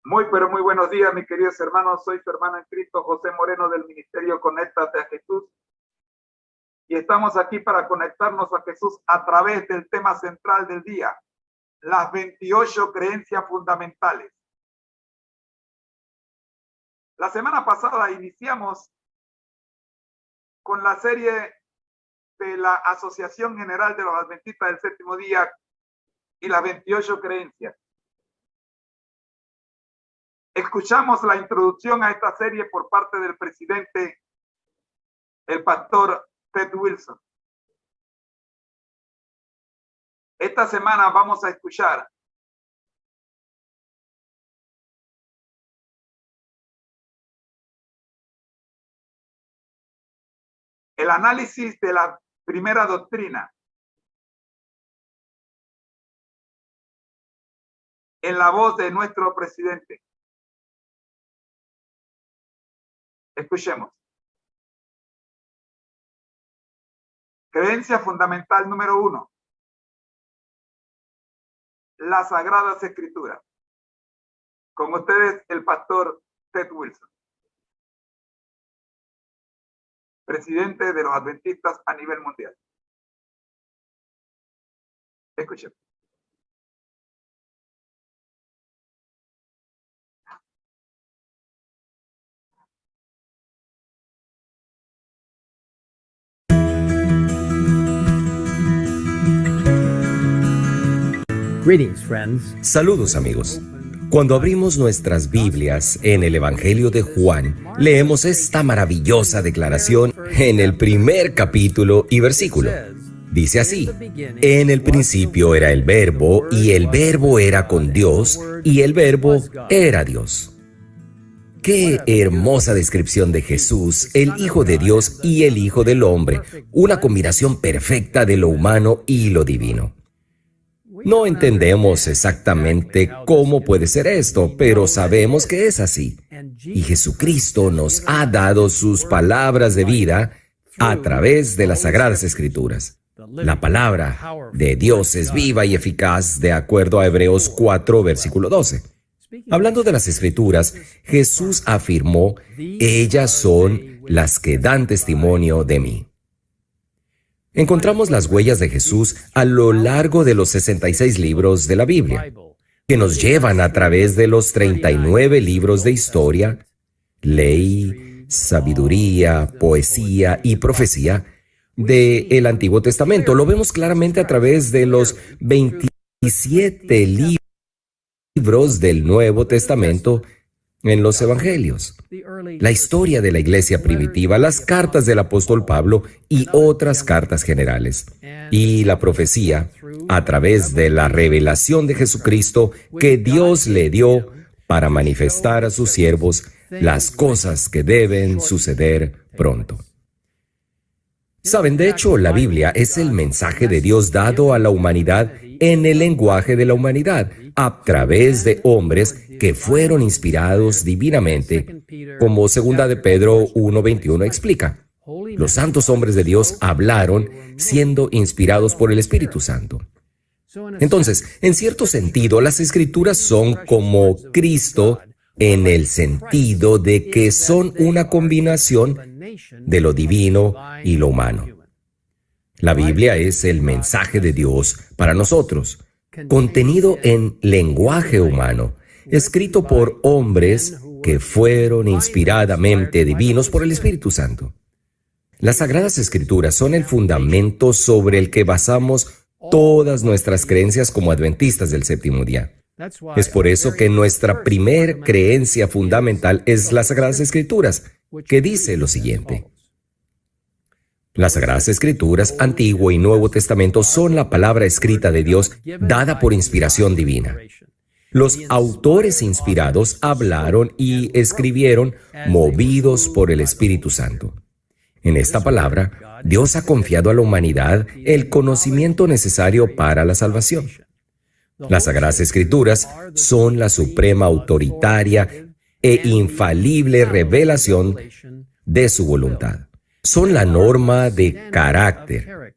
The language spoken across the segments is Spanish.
Muy, pero muy buenos días, mis queridos hermanos. Soy su hermano en Cristo, José Moreno, del Ministerio Conéctate a Jesús. Y estamos aquí para conectarnos a Jesús a través del tema central del día, las 28 creencias fundamentales. La semana pasada iniciamos con la serie de la Asociación General de los Adventistas del Séptimo Día y las 28 creencias. Escuchamos la introducción a esta serie por parte del presidente, el pastor Ted Wilson. Esta semana vamos a escuchar el análisis de la primera doctrina en la voz de nuestro presidente. Escuchemos. Creencia fundamental número 1. Las Sagradas Escrituras. Con ustedes, el pastor Ted Wilson, presidente de los adventistas a nivel mundial. Escuchemos. Greetings, friends. Saludos, amigos. Cuando abrimos nuestras Biblias en el Evangelio de Juan, leemos esta maravillosa declaración en el primer capítulo y versículo. Dice así: en el principio era el Verbo, y el Verbo era con Dios, y el Verbo era Dios. Qué hermosa descripción de Jesús, el Hijo de Dios y el Hijo del Hombre, una combinación perfecta de lo humano y lo divino. No entendemos exactamente cómo puede ser esto, pero sabemos que es así. Y Jesucristo nos ha dado sus palabras de vida a través de las Sagradas Escrituras. La palabra de Dios es viva y eficaz, de acuerdo a Hebreos 4, versículo 12. Hablando de las Escrituras, Jesús afirmó: ellas son las que dan testimonio de mí. Encontramos las huellas de Jesús a lo largo de los 66 libros de la Biblia, que nos llevan a través de los 39 libros de historia, ley, sabiduría, poesía y profecía del Antiguo Testamento. Lo vemos claramente a través de los 27 libros del Nuevo Testamento en los Evangelios, la historia de la iglesia primitiva, las cartas del apóstol Pablo y otras cartas generales, y la profecía a través de la revelación de Jesucristo que Dios le dio para manifestar a sus siervos las cosas que deben suceder pronto. Saben, de hecho, la Biblia es el mensaje de Dios dado a la humanidad en el lenguaje de la humanidad, a través de hombres que fueron inspirados divinamente, como 2 de Pedro 1:21 explica. Los santos hombres de Dios hablaron siendo inspirados por el Espíritu Santo. Entonces, en cierto sentido, las Escrituras son como Cristo en el sentido de que son una combinación de lo divino y lo humano. La Biblia es el mensaje de Dios para nosotros, contenido en lenguaje humano, escrito por hombres que fueron inspiradamente divinos por el Espíritu Santo. Las Sagradas Escrituras son el fundamento sobre el que basamos todas nuestras creencias como adventistas del séptimo día. Es por eso que nuestra primer creencia fundamental es las Sagradas Escrituras, que dice lo siguiente: las Sagradas Escrituras, Antiguo y Nuevo Testamento, son la palabra escrita de Dios dada por inspiración divina. Los autores inspirados hablaron y escribieron movidos por el Espíritu Santo. En esta palabra, Dios ha confiado a la humanidad el conocimiento necesario para la salvación. Las Sagradas Escrituras son la suprema, autoritaria e infalible revelación de su voluntad. Son la norma de carácter,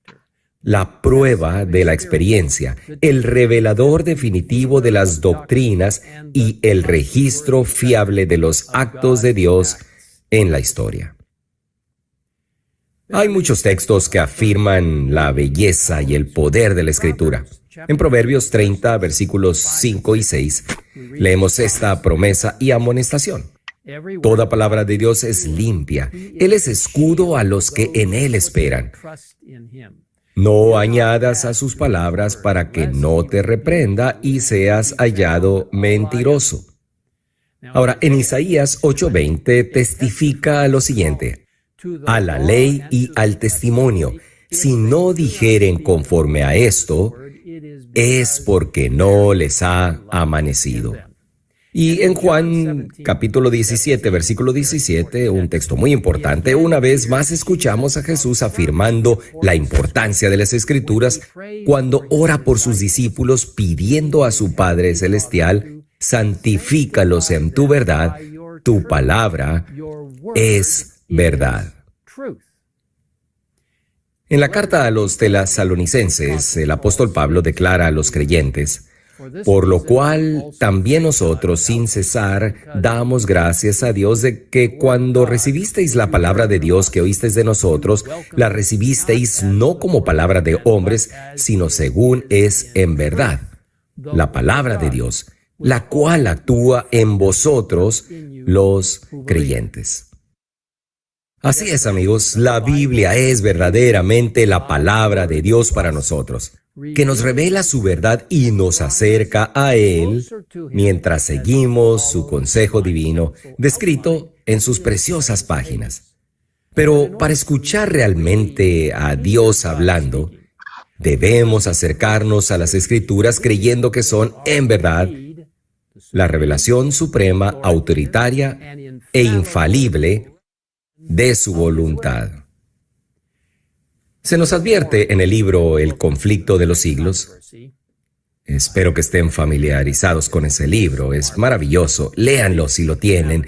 la prueba de la experiencia, el revelador definitivo de las doctrinas y el registro fiable de los actos de Dios en la historia. Hay muchos textos que afirman la belleza y el poder de la Escritura. En Proverbios 30, versículos 5 y 6, leemos esta promesa y amonestación. Toda palabra de Dios es limpia. Él es escudo a los que en Él esperan. No añadas a sus palabras para que no te reprenda y seas hallado mentiroso. Ahora, en Isaías 8:20 testifica lo siguiente: a la ley y al testimonio, si no dijeren conforme a esto, es porque no les ha amanecido. Y en Juan capítulo 17, versículo 17, un texto muy importante, una vez más escuchamos a Jesús afirmando la importancia de las Escrituras cuando ora por sus discípulos pidiendo a su Padre Celestial: santifícalos en tu verdad, tu palabra es verdad. En la carta a los tesalonicenses, el apóstol Pablo declara a los creyentes: por lo cual también nosotros sin cesar damos gracias a Dios de que cuando recibisteis la palabra de Dios que oísteis de nosotros, la recibisteis no como palabra de hombres, sino según es en verdad, la palabra de Dios, la cual actúa en vosotros los creyentes. Así es, amigos, la Biblia es verdaderamente la palabra de Dios para nosotros, que nos revela su verdad y nos acerca a Él mientras seguimos su consejo divino descrito en sus preciosas páginas. Pero para escuchar realmente a Dios hablando, debemos acercarnos a las Escrituras creyendo que son, en verdad, la revelación suprema, autoritaria e infalible de su voluntad. Se nos advierte en el libro El conflicto de los siglos. Espero que estén familiarizados con ese libro. Es maravilloso. Léanlo si lo tienen.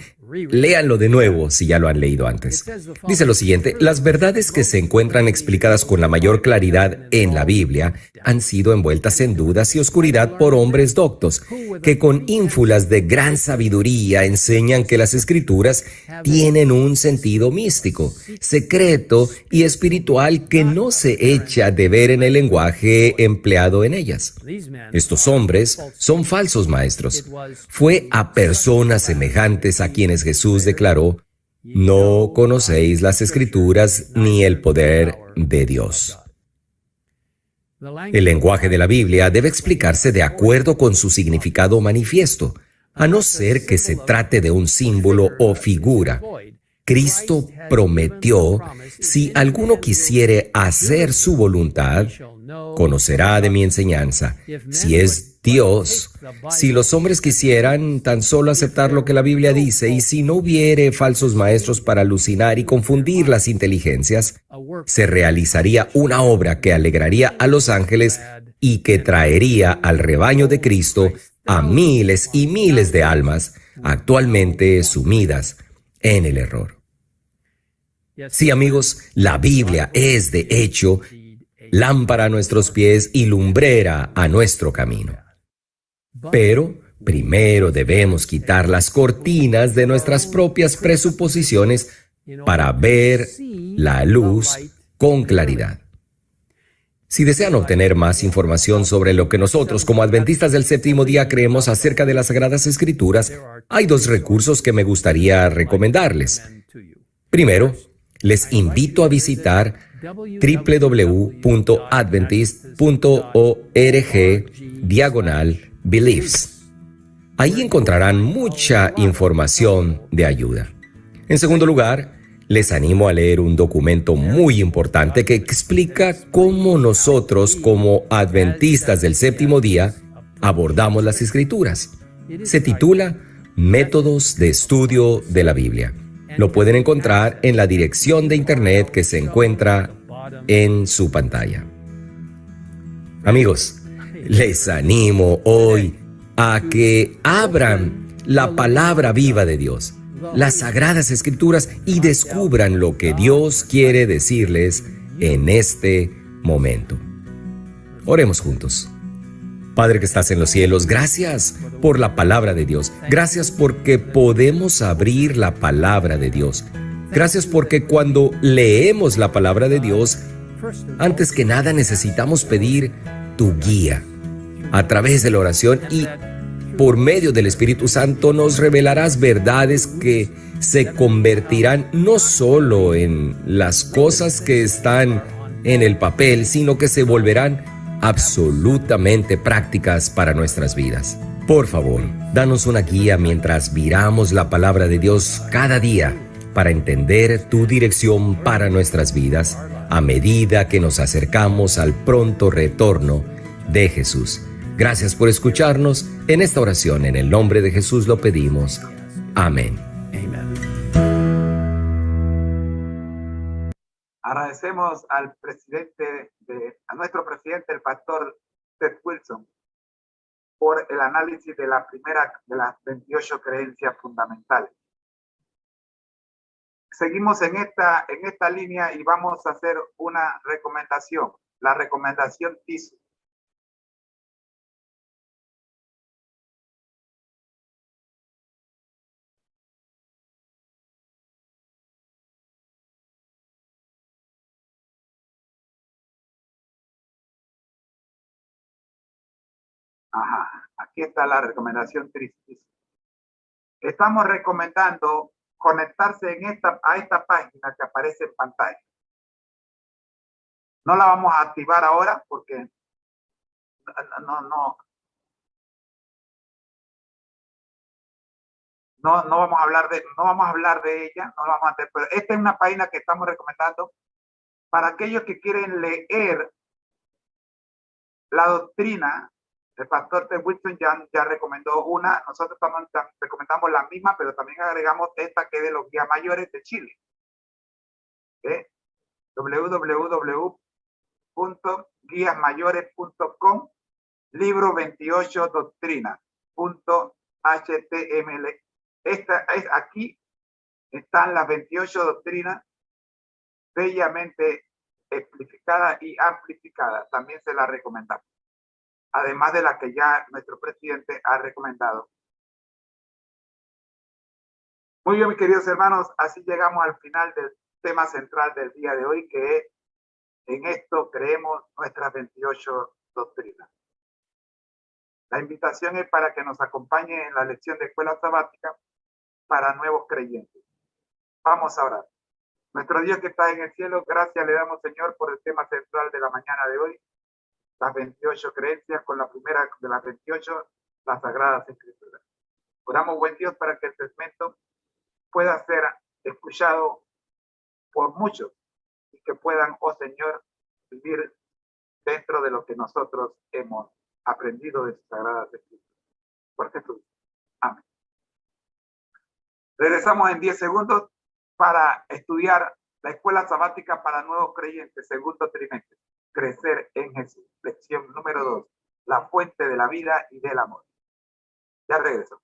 Léanlo de nuevo si ya lo han leído antes. Dice lo siguiente: las verdades que se encuentran explicadas con la mayor claridad en la Biblia han sido envueltas en dudas y oscuridad por hombres doctos, que con ínfulas de gran sabiduría enseñan que las Escrituras tienen un sentido místico, secreto y espiritual que no se echa de ver en el lenguaje empleado en ellas. Estos hombres son falsos maestros. Fue a personas semejantes a quienes Jesús declaró: no conocéis las Escrituras ni el poder de Dios. El lenguaje de la Biblia debe explicarse de acuerdo con su significado manifiesto, a no ser que se trate de un símbolo o figura. Cristo prometió: si alguno quisiere hacer su voluntad, conocerá de mi enseñanza. Si es Dios, si los hombres quisieran tan solo aceptar lo que la Biblia dice, y si no hubiere falsos maestros para alucinar y confundir las inteligencias, se realizaría una obra que alegraría a los ángeles y que traería al rebaño de Cristo a miles y miles de almas actualmente sumidas en el error. Sí, amigos, la Biblia es, de hecho, lámpara a nuestros pies y lumbrera a nuestro camino. Pero primero debemos quitar las cortinas de nuestras propias presuposiciones para ver la luz con claridad. Si desean obtener más información sobre lo que nosotros como adventistas del séptimo día creemos acerca de las Sagradas Escrituras, hay dos recursos que me gustaría recomendarles. Primero, les invito a visitar www.adventist.org/beliefs. Ahí encontrarán mucha información de ayuda. En segundo lugar, les animo a leer un documento muy importante que explica cómo nosotros, como adventistas del séptimo día, abordamos las Escrituras. Se titula Métodos de Estudio de la Biblia. Lo pueden encontrar en la dirección de internet que se encuentra en su pantalla. Amigos, les animo hoy a que abran la palabra viva de Dios, las Sagradas Escrituras, y descubran lo que Dios quiere decirles en este momento. Oremos juntos. Padre que estás en los cielos, gracias por la palabra de Dios. Gracias porque podemos abrir la palabra de Dios. Gracias porque cuando leemos la palabra de Dios, antes que nada necesitamos pedir tu guía. A través de la oración y por medio del Espíritu Santo nos revelarás verdades que se convertirán no solo en las cosas que están en el papel, sino que se volverán absolutamente prácticas para nuestras vidas. Por favor, danos una guía mientras miramos la palabra de Dios cada día para entender tu dirección para nuestras vidas a medida que nos acercamos al pronto retorno de Jesús. Gracias por escucharnos. En esta oración, en el nombre de Jesús lo pedimos. Amén. Agradecemos al a nuestro presidente, el pastor Ted Wilson, por el análisis de la primera de las 28 creencias fundamentales. Seguimos en esta línea y vamos a hacer una recomendación, la recomendación TISU. Ajá, aquí está la recomendación TISU. Estamos recomendando conectarse a esta página que aparece en pantalla. No la vamos a activar ahora porque no vamos a hablar de ella, pero esta es una página que estamos recomendando para aquellos que quieren leer la doctrina. El pastor Ted Wilson ya recomendó una, nosotros recomendamos la misma, pero también agregamos esta que es de los guías mayores de Chile. www.guiasmayores.com, libro 28 doctrina.html. Aquí están las 28 doctrinas bellamente explicadas y amplificadas. También se las recomendamos, además de la que ya nuestro presidente ha recomendado. Muy bien, mis queridos hermanos, así llegamos al final del tema central del día de hoy, que es: en esto creemos nuestras 28 doctrinas. La invitación es para que nos acompañe en la lección de escuela sabática para nuevos creyentes. Vamos a orar. Nuestro Dios que está en el cielo, gracias le damos, Señor, por el tema central de la mañana de hoy, las 28 creencias, con la primera de las 28, las Sagradas Escrituras. Oramos, buen Dios, para que el segmento pueda ser escuchado por muchos y que puedan, oh Señor, vivir dentro de lo que nosotros hemos aprendido de sus Sagradas Escrituras. Por Jesús. Amén. Regresamos en 10 segundos para estudiar la escuela sabática para nuevos creyentes, segundo trimestre. Crecer en Jesús. Lección número 2. La fuente de la vida y del amor. Ya regreso.